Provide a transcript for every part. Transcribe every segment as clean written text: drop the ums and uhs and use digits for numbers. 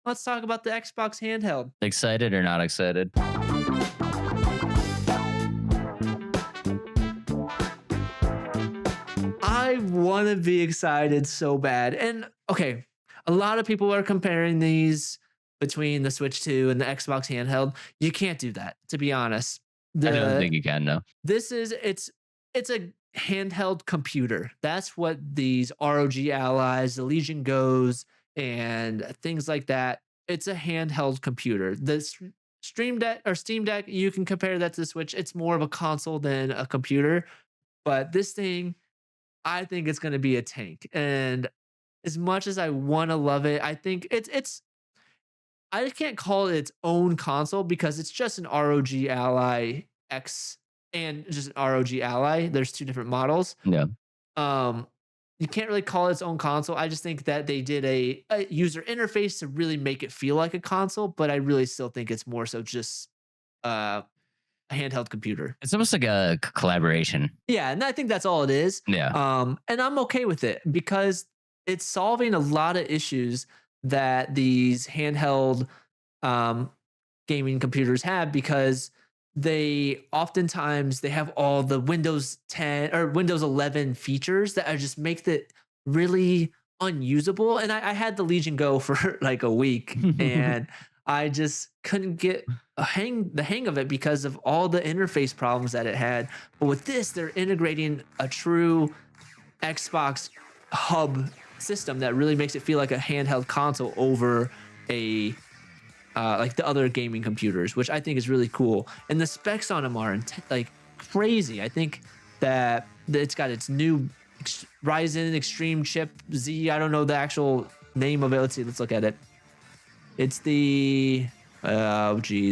let's talk about the Xbox handheld. Excited or not excited? I want to be excited so bad. And okay, a lot of people are comparing these between the Switch 2 and the Xbox handheld. You can't do that, to be honest. I don't The think you can, no. This is it's a handheld computer. That's what these ROG Allies, the Legion Goes, and things like that. It's a handheld computer. Stream Deck or Steam Deck, you can compare that to the Switch. It's more of a console than a computer. But this thing, I think it's going to be a tank. And as much as I want to love it, I think it's I can't call it its own console because it's just an ROG Ally X and just an ROG Ally. There's two different models. Yeah. Um, you can't really call it its own console. I just think that they did a user interface to really make it feel like a console, but I really still think it's more so just a handheld computer. It's almost like a collaboration. Yeah, and I think that's all it is. Yeah. And I'm okay with it because it's solving a lot of issues that these handheld gaming computers have because they oftentimes they have all the Windows 10 or Windows 11 features that are just make it really unusable. And I had the Legion Go for like a week and I just couldn't get the hang of it because of all the interface problems that it had. But with this, they're integrating a true Xbox hub system that really makes it feel like a handheld console over a like the other gaming computers, which I think is really cool. And the specs on them are like crazy. I think that it's got its new Ryzen Extreme Chip Z. I don't know the actual name of it. Let's see. Let's look at it. It's the AMD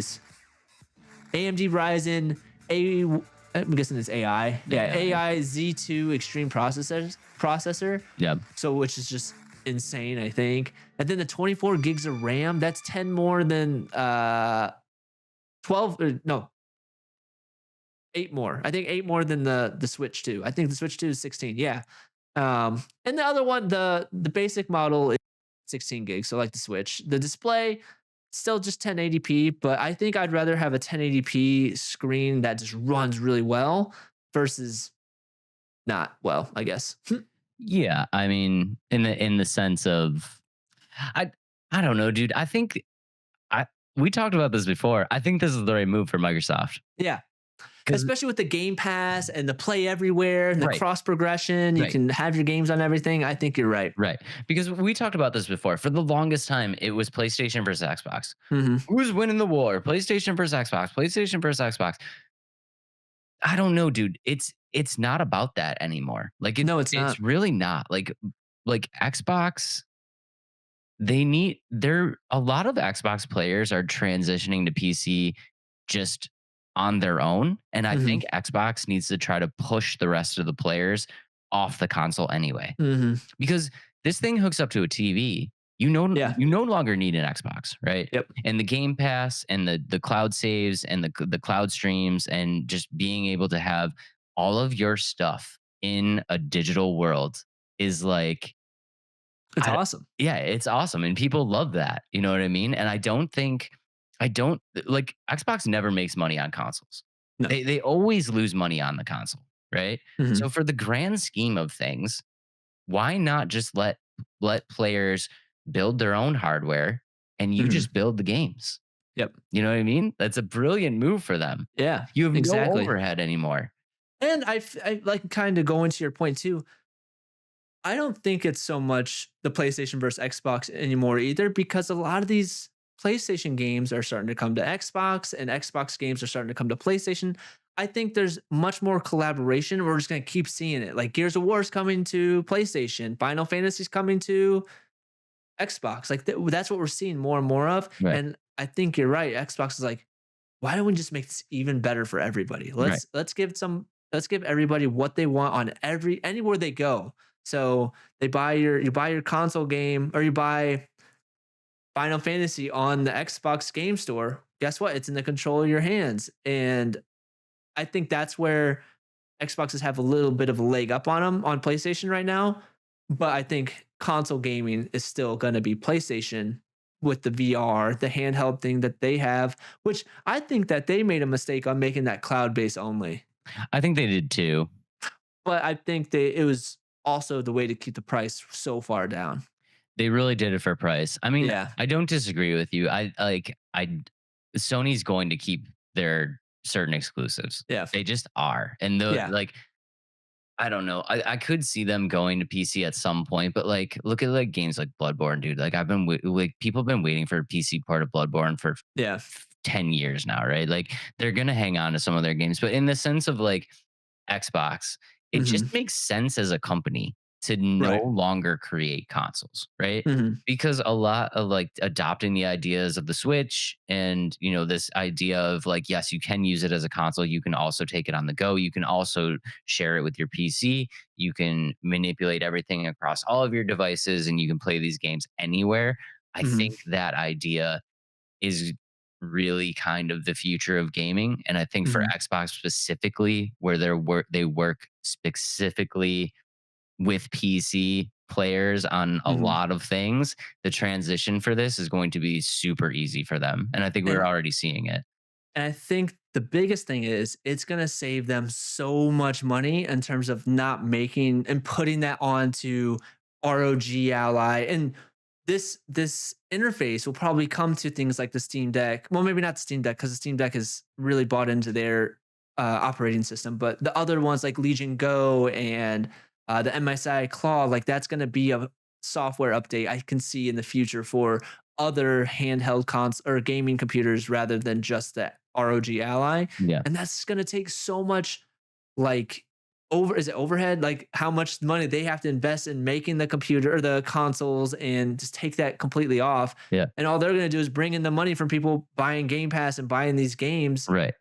Ryzen I'm guessing it's AI. Yeah, AI Z2 Extreme processor. Yeah. So which is just insane, I think. And then the 24 gigs of RAM, that's 10 more than 12 or no. 8 more. I think 8 more than the Switch 2. I think the Switch 2 is 16. Yeah. And the other one, the basic model is 16 gigs, so like the Switch. The display still just 1080p, but I think I'd rather have a 1080p screen that just runs really well versus not well, I guess. Yeah, I mean, in the sense of, I don't know, dude. I think we talked about this before. I think this is the right move for Microsoft. Yeah. Especially with the Game Pass and the play everywhere and the cross progression, you can have your games on everything. I think you're right. Right. Because we talked about this before. For the longest time, it was PlayStation versus Xbox. Who's winning the war? PlayStation versus Xbox. PlayStation versus Xbox. I don't know, dude. It's not about that anymore. Like no, it's not. It's really not. Like Xbox. A lot of Xbox players are transitioning to PC just on their own. And I think Xbox needs to try to push the rest of the players off the console anyway. Because this thing hooks up to a TV. You no longer need an Xbox, right? Yep. And the Game Pass and the cloud saves and the cloud streams and just being able to have all of your stuff in a digital world is like, it's awesome. Yeah, it's awesome. And people love that. You know what I mean? And I don't like Xbox never makes money on consoles. No. They always lose money on the console, right? So for the grand scheme of things, why not just let players build their own hardware and you just build the games? Yep. You know what I mean? That's a brilliant move for them. Yeah. You have no overhead anymore. And I like kind of going to your point too. I don't think it's so much the PlayStation versus Xbox anymore either, because a lot of these PlayStation games are starting to come to Xbox and Xbox games are starting to come to PlayStation. I think there's much more collaboration. We're just going to keep seeing it. Like Gears of War is coming to PlayStation. Final Fantasy is coming to Xbox. Like that's what we're seeing more and more of. Right. And I think you're right. Xbox is like, why don't we just make this even better for everybody? Let's give everybody what they want on anywhere they go. So you buy your console game or you buy Final Fantasy on the Xbox Game Store. Guess what? It's in the control of your hands. And I think that's where Xboxes have a little bit of a leg up on them on PlayStation right now. But I think console gaming is still going to be PlayStation with the VR, the handheld thing that they have, which I think that they made a mistake on making that cloud-based only. I think they did too. But I think it was also the way to keep the price so far down. They really did it for price. I mean, Yeah. I don't disagree with you. Sony's going to keep their certain exclusives. Yeah. They just are. And the Yeah. like I don't know. I could see them going to PC at some point, but like look at like games like Bloodborne, dude. Like like people have been waiting for a PC port of Bloodborne for Yeah. 10 years now, right? Like they're going to hang on to some of their games, but in the sense of like Xbox, it just Mhm. makes sense as a company to no Right. longer create consoles, right? Mhm. Because a lot of like adopting the ideas of the Switch and, this idea of like, yes, you can use it as a console. You can also take it on the go. You can also share it with your PC. You can manipulate everything across all of your devices and you can play these games anywhere. I Mhm. think that idea is really kind of the future of gaming. And I think for Mhm. Xbox specifically, where they work specifically with PC players on a Mhm. lot of things, the transition for this is going to be super easy for them. And I think we're And already seeing it. And I think the biggest thing is it's going to save them so much money in terms of not making and putting that onto ROG Ally. And this interface will probably come to things like the Steam Deck. Well, maybe not the Steam Deck because the Steam Deck is really bought into their operating system, but the other ones like Legion Go and the MSI Claw, like that's going to be a software update I can see in the future for other handheld cons or gaming computers rather than just the ROG Ally. Yeah. And that's going to take so much like is it overhead? Like how much money they have to invest in making the computer or the consoles and just take that completely off. Yeah. And all they're going to do is bring in the money from people buying Game Pass and buying these games Right.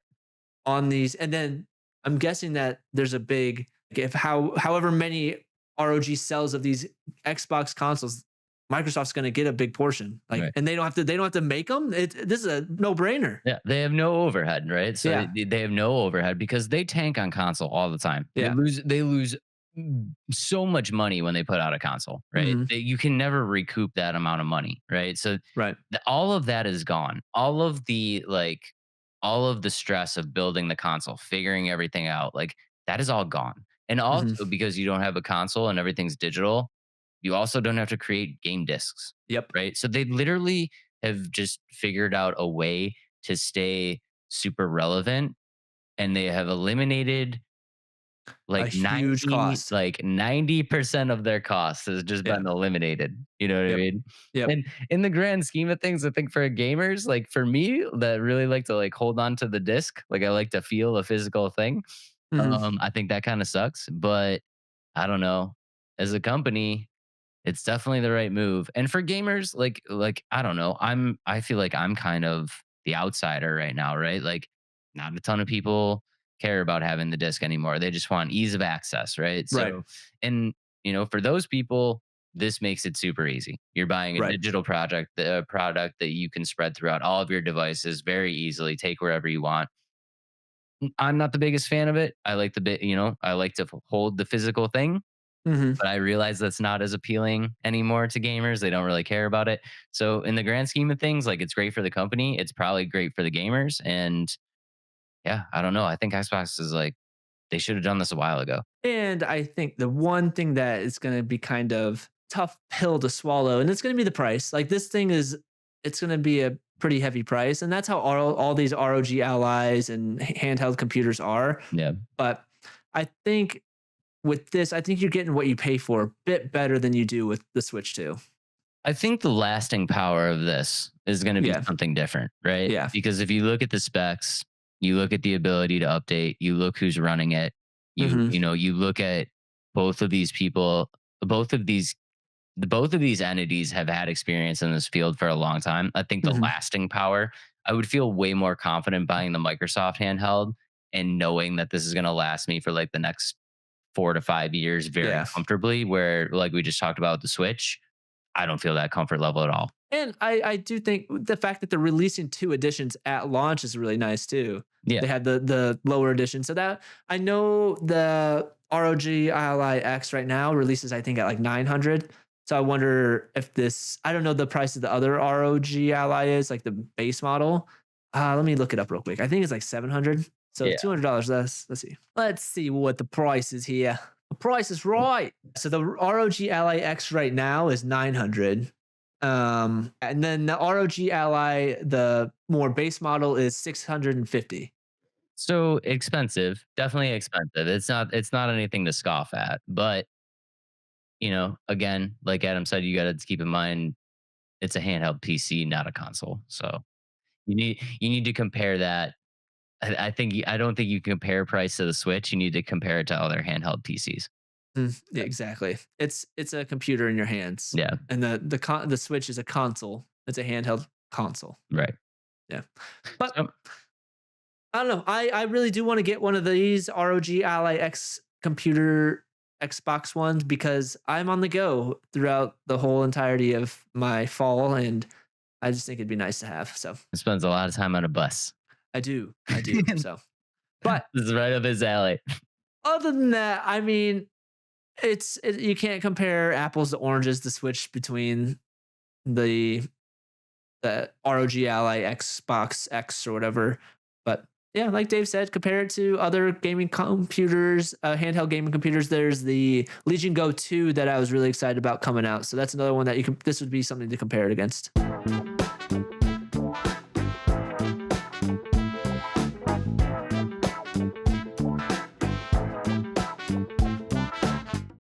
on these. And then I'm guessing that there's a big, if however many ROG sells of these Xbox consoles, Microsoft's going to get a big portion. Like, Right. and they don't have to make them. This is a no brainer. Yeah, they have no overhead, right? So Yeah. they have no overhead because they tank on console all the time. Yeah. They lose so much money when they put out a console, right? Mhm. You can never recoup that amount of money, right? So Right. all of that is gone. All of the stress of building the console, figuring everything out, like that is all gone. And Mhm. also because you don't have a console and everything's digital, you also don't have to create game discs, Yep. right? So they literally have just figured out a way to stay super relevant and they have eliminated A huge cost. 90% of their costs has just Yeah. been eliminated. You know what I Yep. mean? Yep. And in the grand scheme of things, I think for gamers, like for me that really like to like hold on to the disc, like I like to feel a physical thing. Mhm. I think that kind of sucks, but I don't know. As a company, it's definitely the right move. And for gamers, like I don't know, I feel like I'm kind of the outsider right now, right? Like not a ton of people care about having the disc anymore. They just want ease of access, right? Right. So and for those people, this makes it super easy. You're buying a Right. digital product that you can spread throughout all of your devices very easily, take wherever you want. I'm not the biggest fan of it. I like I like to hold the physical thing, Mhm. but I realize that's not as appealing anymore to gamers. They don't really care about it. So in the grand scheme of things, like it's great for the company. It's probably great for the gamers. And yeah, I don't know. I think Xbox is like they should have done this a while ago. And I think the one thing that is going to be kind of tough pill to swallow, and it's going to be the price. Like this thing is, it's going to be a pretty heavy price, and that's how all these ROG allies and handheld computers are. Yeah. But I think with this, I think you're getting what you pay for a bit better than you do with the Switch 2. I think the lasting power of this is going to be Yeah. something different, right? Yeah. Because if you look at the specs, you look at the ability to update, you look who's running it, Hmm. you look at both of these people, both of these both of these entities have had experience in this field for a long time. I think the Hmm. lasting power, I would feel way more confident buying the Microsoft handheld and knowing that this is going to last me for like the next 4 to 5 years very Yeah. comfortably. Where, like we just talked about the Switch, I don't feel that comfort level at all. And I do think the fact that they're releasing 2 editions at launch is really nice too. Yeah. They had the lower edition. So that I know the ROG Ally X right now releases I think at like 900. So I wonder if this, I don't know the price of the other ROG Ally is, like the base model. Let me look it up real quick. I think it's like 700. So Yeah. $200 less. Let's see. Let's see what the price is here. The price is right. So the ROG Ally X right now is 900. And then the ROG Ally, the more base model, is 650. So expensive, definitely expensive. It's not anything to scoff at, but again, like Adam said, you got to keep in mind it's a handheld PC, not a console. So you need to compare that. I don't think you can compare price to the Switch. You need to compare it to other handheld PCs. Yeah, exactly. It's a computer in your hands. Yeah. And the Switch is a console. It's a handheld console. Right. Yeah. But So, I don't know. I really do want to get one of these ROG Ally X computer Xbox ones because I'm on the go throughout the whole entirety of my fall, and I just think it'd be nice to have. So he spends a lot of time on a bus. I do. So, but This is right up his alley. other than that, I mean, you can't compare apples to oranges to switch between the ROG Ally Xbox X or whatever. But yeah, like Dave said, compare it to other gaming computers, handheld gaming computers. There's the Legion Go 2 that I was really excited about coming out. So that's another one that this would be something to compare it against.